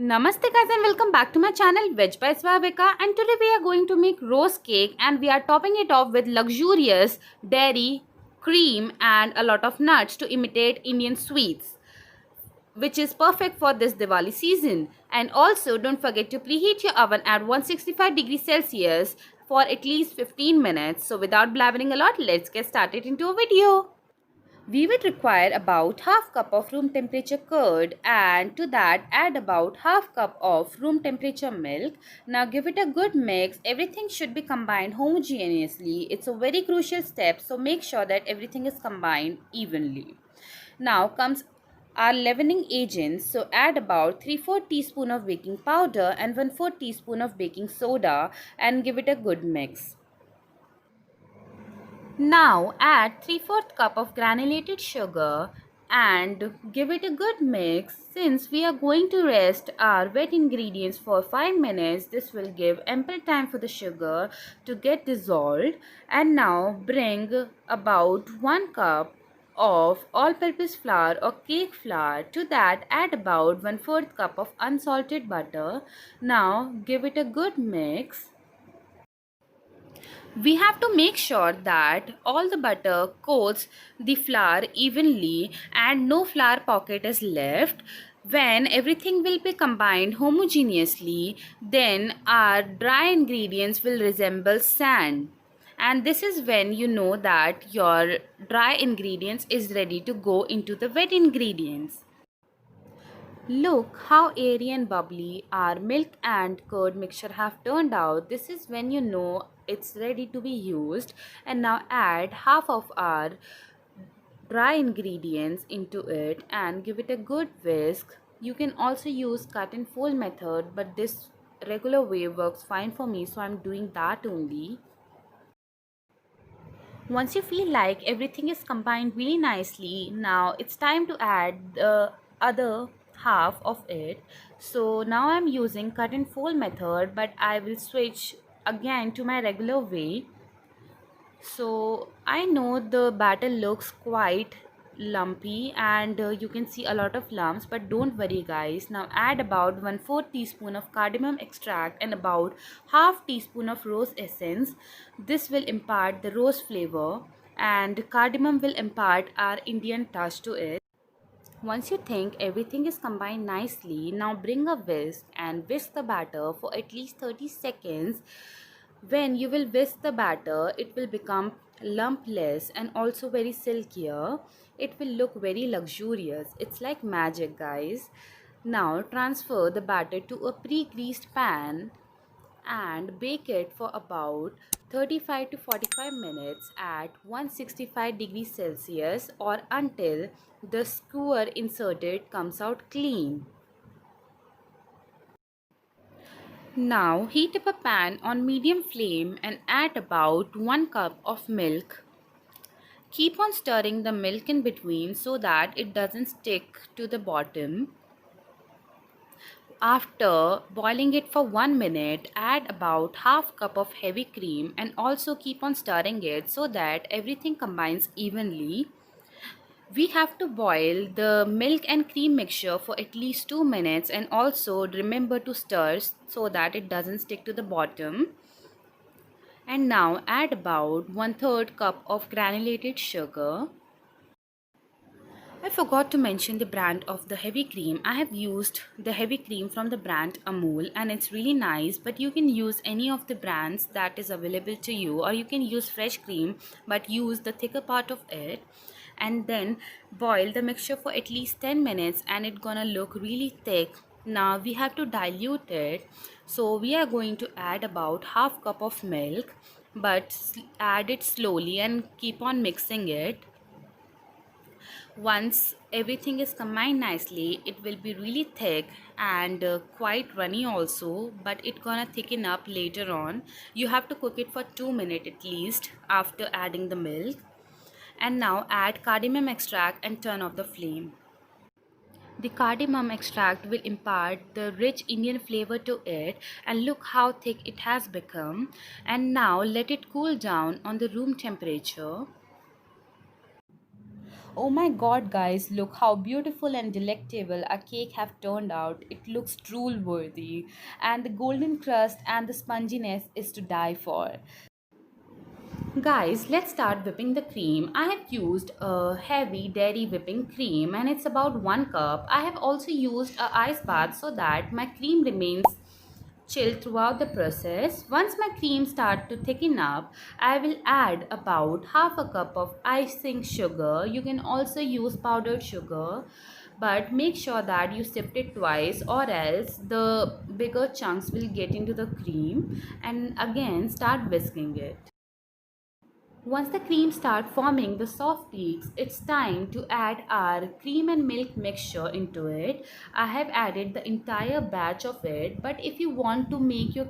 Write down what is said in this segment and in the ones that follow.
Namaste guys and welcome back to my channel Veg by Swavika, and today we are going to make rose cake and we are topping it off with luxurious dairy, cream and a lot of nuts to imitate Indian sweets, which is perfect for this Diwali season. And also don't forget to preheat your oven at 165 degrees Celsius for at least 15 minutes. So without blabbering a lot, let's get started into a video. We would require about half cup of room temperature curd, and to that add about half cup of room temperature milk. Now give it a good mix. Everything should be combined homogeneously. It's a very crucial step, so make sure that everything is combined evenly. Now comes our leavening agents. So add about 3/4 teaspoon of baking powder and 1/4 teaspoon of baking soda and give it a good mix. Now add 3/4 cup of granulated sugar and give it a good mix. Since we are going to rest our wet ingredients for 5 minutes, this will give ample time for the sugar to get dissolved. And now bring about 1 cup of all-purpose flour or cake flour. To that add about 1/4 cup of unsalted butter. Now give it a good mix. We have to make sure that all the butter coats the flour evenly and no flour pocket is left. When everything will be combined homogeneously, then our dry ingredients will resemble sand. And this is when you know that your dry ingredients is ready to go into the wet ingredients. Look how airy and bubbly our milk and curd mixture have turned out. This is when you know it's ready to be used. And now add half of our dry ingredients into it and give it a good whisk. You can also use cut and fold method, but this regular way works fine for me, so I'm doing that only. Once you feel like everything is combined really nicely, now it's time to add the other half of it. So now I'm using cut and fold method, but I will switch again to my regular way. So I know the batter looks quite lumpy and you can see a lot of lumps, but don't worry guys. Now add about 1/4 teaspoon of cardamom extract and about half teaspoon of rose essence. This will impart the rose flavor and cardamom will impart our Indian touch to it. Once you think everything is combined nicely, now bring a whisk and whisk the batter for at least 30 seconds. When you will whisk the batter, it will become lumpless and also very silkier. It will look very luxurious. It's like magic, guys. Now transfer the batter to a pre-greased pan and bake it for about 35 to 45 minutes at 165 degrees Celsius or until the skewer inserted comes out clean. Now heat up a pan on medium flame and add about 1 cup of milk. Keep on stirring the milk in between so that it doesn't stick to the bottom. After boiling it for 1 minute, add about half cup of heavy cream and also keep on stirring it so that everything combines evenly. We have to boil the milk and cream mixture for at least 2 minutes and also remember to stir so that it doesn't stick to the bottom. And now add about 1/3 cup of granulated sugar. I forgot to mention the brand of the heavy cream. I have used the heavy cream from the brand Amul and it's really nice, but you can use any of the brands that is available to you, or you can use fresh cream but use the thicker part of it. And then boil the mixture for at least 10 minutes and it's gonna look really thick. Now we have to dilute it, so we are going to add about half cup of milk, but add it slowly and keep on mixing it. Once everything is combined nicely, it will be really thick and quite runny also, but it's gonna thicken up later on. You have to cook it for 2 minutes at least after adding the milk. And now add cardamom extract and turn off the flame. The cardamom extract will impart the rich Indian flavor to it, and look how thick it has become. And now let it cool down on the room temperature. Oh my god, guys, look how beautiful and delectable our cake have turned out. It looks drool worthy, and the golden crust and the sponginess is to die for. Guys, let's start whipping the cream. I have used a heavy dairy whipping cream and it's about 1 cup. I have also used a ice bath so that my cream remains chill throughout the process. Once my cream start to thicken up, I will add about half a cup of icing sugar. You can also use powdered sugar, but make sure that you sift it twice or else the bigger chunks will get into the cream, and again start whisking it. Once the cream start forming the soft peaks, it's time to add our cream and milk mixture into it. I have added the entire batch of it, but if you want to make your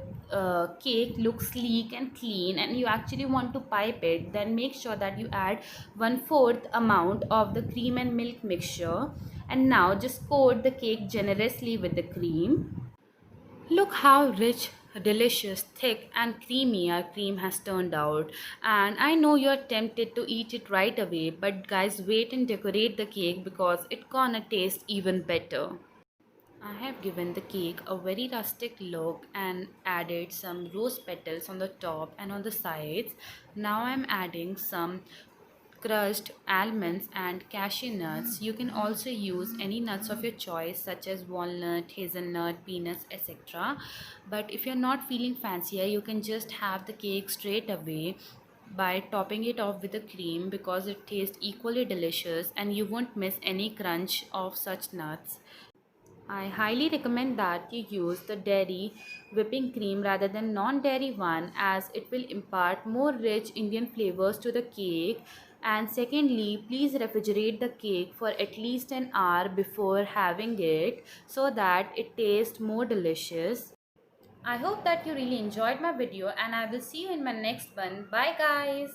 cake look sleek and clean and you actually want to pipe it, then make sure that you add 1/4 amount of the cream and milk mixture. And now just coat the cake generously with the cream. Look how rich, delicious, thick, and creamy our cream has turned out. And I know you're tempted to eat it right away, but guys, wait and decorate the cake because it's gonna taste even better. I have given the cake a very rustic look and added some rose petals on the top and on the sides. Now I'm adding some crushed almonds and cashew nuts. You can also use any nuts of your choice such as walnut, hazelnut, peanuts, etc. But if you're not feeling fancier, you can just have the cake straight away by topping it off with the cream because it tastes equally delicious and you won't miss any crunch of such nuts. I highly recommend that you use the dairy whipping cream rather than non-dairy one as it will impart more rich Indian flavors to the cake. And secondly, please refrigerate the cake for at least an hour before having it so that it tastes more delicious. I hope that you really enjoyed my video and I will see you in my next one. Bye guys.